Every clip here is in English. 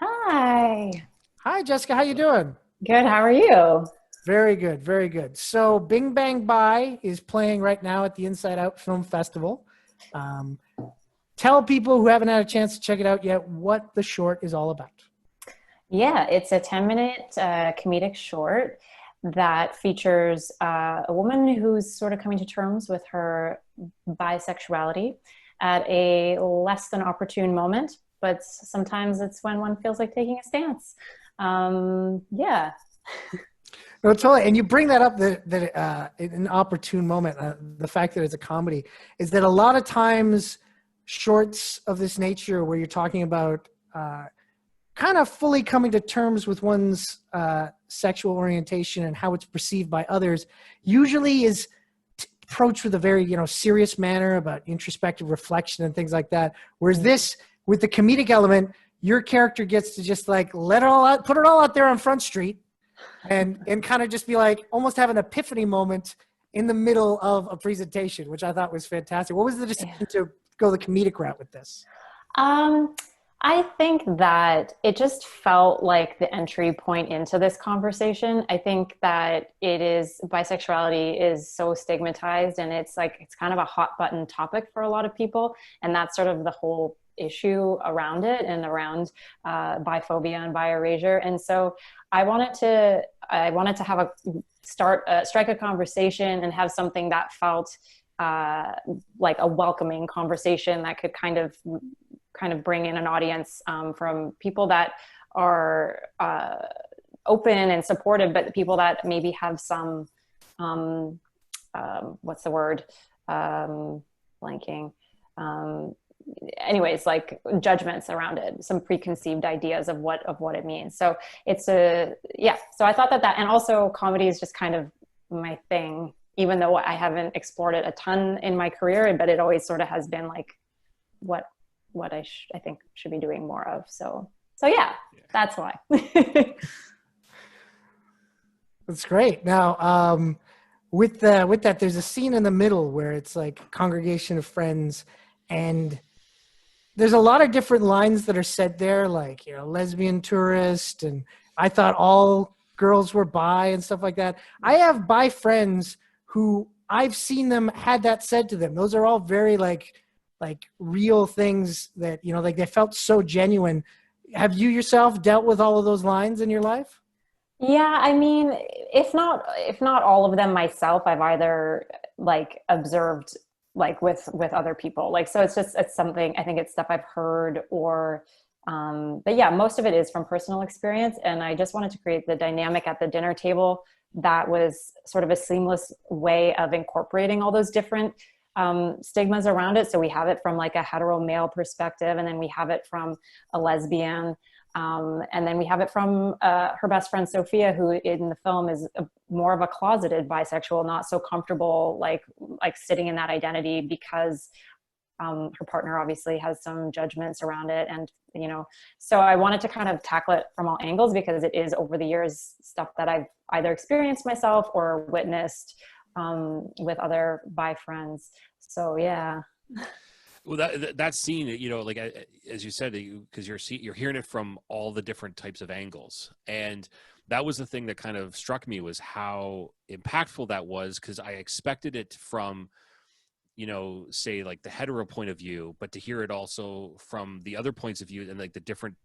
Hi. Hi, Jessica. How you doing? Good. How are you? Very good, very good. So, Bing Bang Bye is playing right now at the Inside Out Film Festival. Um, Tell people who haven't had a chance to check it out yet what the short is all about. Yeah, it's a 10-minute comedic short that features a woman who's sort of coming to terms with her bisexuality at a less than opportune moment, but sometimes it's when one feels like taking a stance. Yeah. No, totally. And you bring that up in an opportune moment, the fact that it's a comedy, is that a lot of times shorts of this nature where you're talking about kind of fully coming to terms with one's sexual orientation and how it's perceived by others usually is approached with a very serious manner about introspective reflection and things like that, whereas this, with the comedic element, your character gets to just like let it all out, put it all out there on Front Street, and kind of just be like almost have an epiphany moment in the middle of a presentation, which I thought was fantastic. What was the decision to go the comedic route with this? Um, I think that it just felt like the entry point into this conversation. I think that bisexuality is so stigmatized and it's kind of a hot button topic for a lot of people. And that's sort of the whole issue around it and around biphobia and bi erasure. And so I wanted to have strike a conversation and have something that felt like a welcoming conversation that could kind of bring in an audience from people that are open and supportive, but people that maybe have some what's the word, blanking, anyways, like judgments around it, some preconceived ideas of what it means. So so I thought that, and also comedy is just kind of my thing, even though I haven't explored it a ton in my career, but it always sort of has been like what I think should be doing more of. So yeah, that's why. That's great. Now, with that, there's a scene in the middle where it's like a congregation of friends, and there's a lot of different lines that are said there, like lesbian tourist, and I thought all girls were bi and stuff like that. I have bi friends who I've seen them had that said to them. Those are all very like real things that like they felt so genuine. Have you yourself dealt with all of those lines in your life? Yeah, I mean, if not all of them myself, I've either like observed like with other people. Like so it's something, I think it's stuff I've heard or but yeah, most of it is from personal experience, and I just wanted to create the dynamic at the dinner table that was sort of a seamless way of incorporating all those different stigmas around it. So we have it from like a hetero male perspective, and then we have it from a lesbian, and then we have it from her best friend Sophia, who in the film is more of a closeted bisexual, not so comfortable like sitting in that identity because her partner obviously has some judgments around it. And so I wanted to kind of tackle it from all angles because it is over the years stuff that I've either experienced myself or witnessed with other bi friends. So yeah. Well, that scene, like as you said, because you're hearing it from all the different types of angles, and that was the thing that kind of struck me was how impactful that was, because I expected it from, say like the hetero point of view, but to hear it also from the other points of view and like the different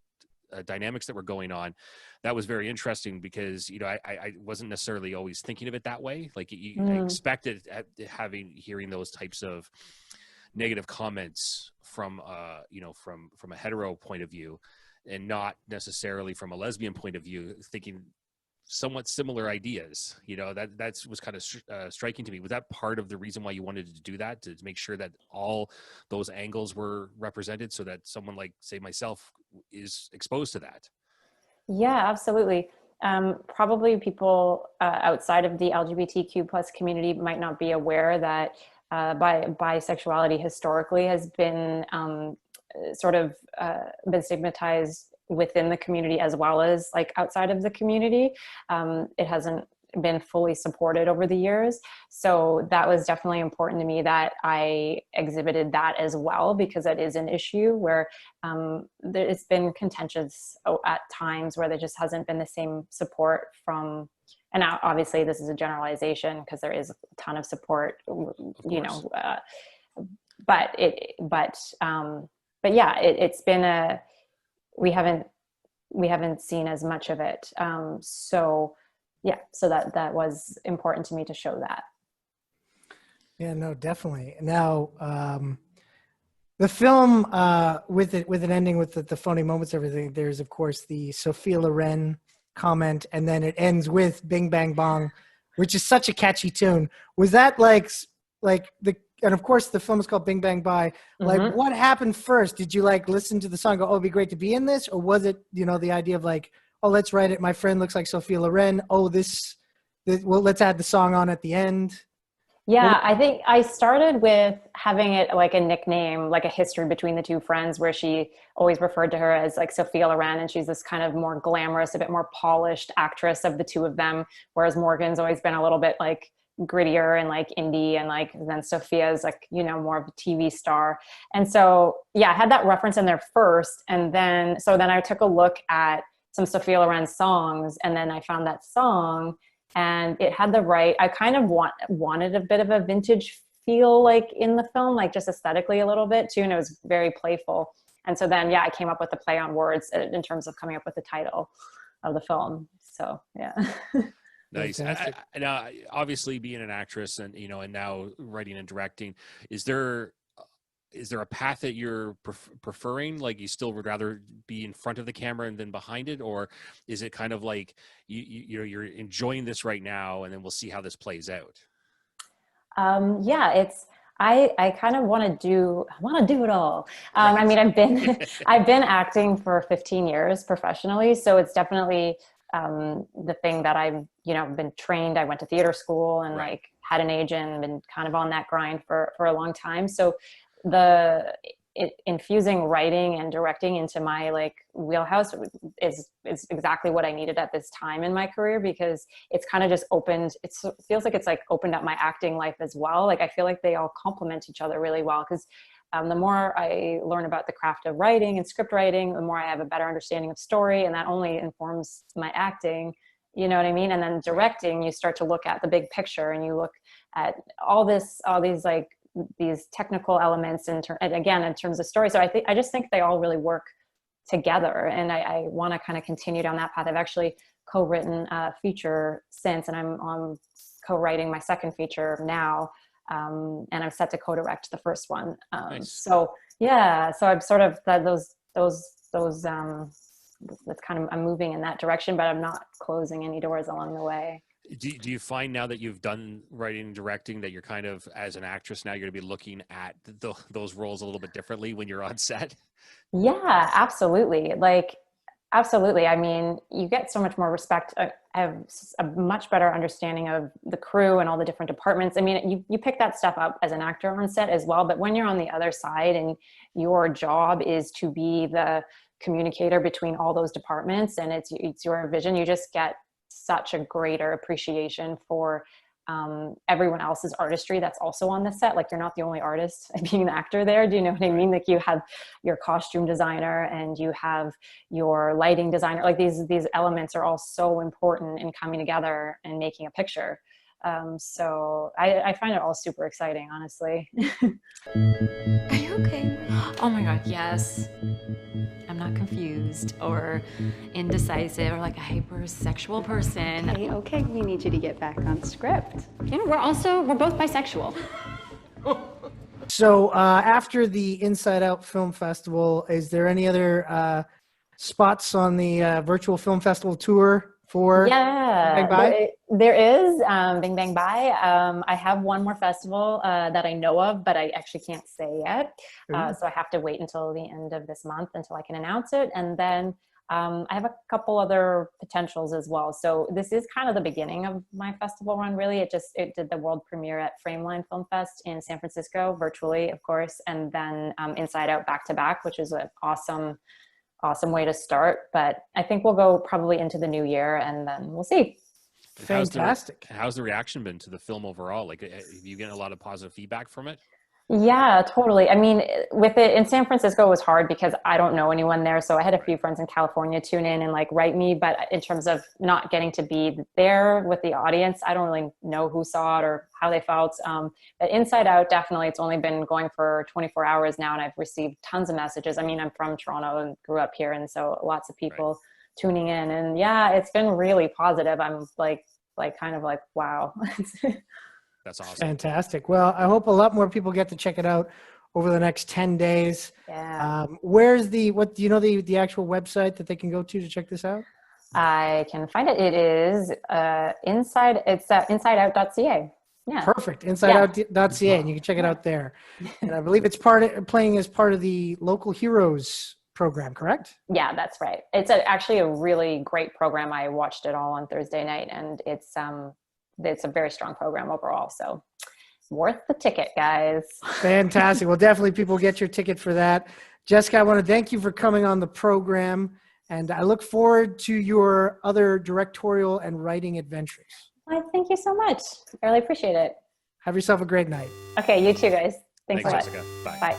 dynamics that were going on, that was very interesting because I wasn't necessarily always thinking of it that way. Like I expected hearing those types of negative comments from from a hetero point of view, and not necessarily from a lesbian point of view, thinking somewhat similar ideas. That was kind of striking to me. Was that part of the reason why you wanted to do that, to make sure that all those angles were represented so that someone like, say, myself is exposed to that? Yeah, absolutely. Probably people outside of the LGBTQ plus community might not be aware that bisexuality historically has been sort of been stigmatized within the community as well as like outside of the community. It hasn't been fully supported over the years. So that was definitely important to me that I exhibited that as well, because that is an issue where it's been contentious at times where there just hasn't been the same support from, and obviously this is a generalization because there is a ton of support, you know, but yeah, it's been we haven't seen as much of it. So yeah, so that was important to me to show that. Yeah, no, definitely. Now, the film, with an ending with the funny moments, everything, there's of course the Sophia Loren comment, and then it ends with Bing Bang Bong, which is such a catchy tune. Was that like and of course the film is called Bing Bang Bye. Like, what happened first? Did you like listen to the song, go, oh, it'd be great to be in this? Or was it, you know, the idea of like, oh, let's write it. My friend looks like Sophia Loren. Oh, well, let's add the song on at the end. Yeah, I think I started with having it like a nickname, like a history between the two friends, where she always referred to her as like Sophia Loren, and she's this kind of more glamorous, a bit more polished actress of the two of them, whereas Morgan's always been a little bit like grittier and like indie, and like then Sophia's like, you know, more of a TV star. And so yeah, I had that reference in there first, and then I took a look at some Sophia Loren songs, and then I found that song, and it had the right, I kind of wanted a bit of a vintage feel like in the film, like just aesthetically a little bit too, and it was very playful. And so then yeah, I came up with the play on words in terms of coming up with the title of the film. So yeah. Nice. Now, obviously, being an actress and, you know, and now writing and directing, is there a path that you're preferring? Like, you still would rather be in front of the camera and then behind it, or is it kind of like you're enjoying this right now, and then we'll see how this plays out? Yeah, I kind of want to do it all. Right. I mean, I've been acting for 15 years professionally, so it's definitely the thing that I've, you know, been trained. I went to theater school and like had an agent and been kind of on that grind for a long time. So infusing writing and directing into my like wheelhouse is exactly what I needed at this time in my career, because it's kind of just opened, it feels like it's like opened up my acting life as well. Like I feel like they all complement each other really well, because the more I learn about the craft of writing and script writing, the more I have a better understanding of story, and that only informs my acting, you know what I mean? And then directing, you start to look at the big picture, and you look at all these like these technical elements and again in terms of story. So I just think they all really work together, and I want to kind of continue down that path. I've actually co-written a feature since, and I'm co-writing my second feature now. And I'm set to co-direct the first one. Nice. So yeah, so I'm sort of those that's kind of, I'm moving in that direction, but I'm not closing any doors along the way. Do you find now that you've done writing and directing that you're kind of, as an actress now, you're going to be looking at those roles a little bit differently when you're on set? Yeah, absolutely. Like, absolutely. I mean, you get so much more respect. I have a much better understanding of the crew and all the different departments. I mean, you pick that stuff up as an actor on set as well, but when you're on the other side and your job is to be the communicator between all those departments, and it's your vision, you just get such a greater appreciation for everyone else's artistry that's also on the set. Like, you're not the only artist being an actor there. Do you know what I mean? Like, you have your costume designer and you have your lighting designer. Like, these elements are all so important in coming together and making a picture. So I find it all super exciting, honestly. Are you okay? Oh my God, yes. I'm not confused or indecisive or like a hypersexual person. Okay, we need you to get back on script. Yeah, we're both bisexual. So after the Inside Out Film Festival, is there any other spots on the virtual film festival tour for Bing Bang Bye? There is Bing Bang Bye. I have one more festival that I know of, but I actually can't say yet. So I have to wait until the end of this month until I can announce it. And then I have a couple other potentials as well. So this is kind of the beginning of my festival run, really. It did the world premiere at Frameline Film Fest in San Francisco, virtually, of course. And then Inside Out back to back, which is an awesome way to start. But I think we'll go probably into the new year, and then we'll see. Fantastic. How's the reaction been to the film overall? Like, are you getting a lot of positive feedback from it? Yeah, totally. I mean, with it in San Francisco, it was hard because I don't know anyone there. So I had a few friends in California tune in and like write me. But in terms of not getting to be there with the audience, I don't really know who saw it or how they felt. But Inside Out, definitely, it's only been going for 24 hours now, and I've received tons of messages. I mean, I'm from Toronto and grew up here, and so lots of people tuning in. And yeah, it's been really positive. I'm like kind of like, wow. That's awesome. Fantastic. Well, I hope a lot more people get to check it out over the next 10 days. Yeah. Where's what do you know the actual website that they can go to check this out? I can find it. It is insideout.ca. Yeah. Perfect. Insideout.ca, and you can check it out there. And I believe it's playing as part of the Local Heroes program, correct? Yeah, that's right. It's actually a really great program. I watched it all on Thursday night, and it's a very strong program overall. So worth the ticket, guys. Fantastic. Well, definitely people get your ticket for that. Jessica, I want to thank you for coming on the program, and I look forward to your other directorial and writing adventures. Well, thank you so much. I really appreciate it. Have yourself a great night. Okay, you too, guys. Thanks a lot. Jessica. Bye. Bye.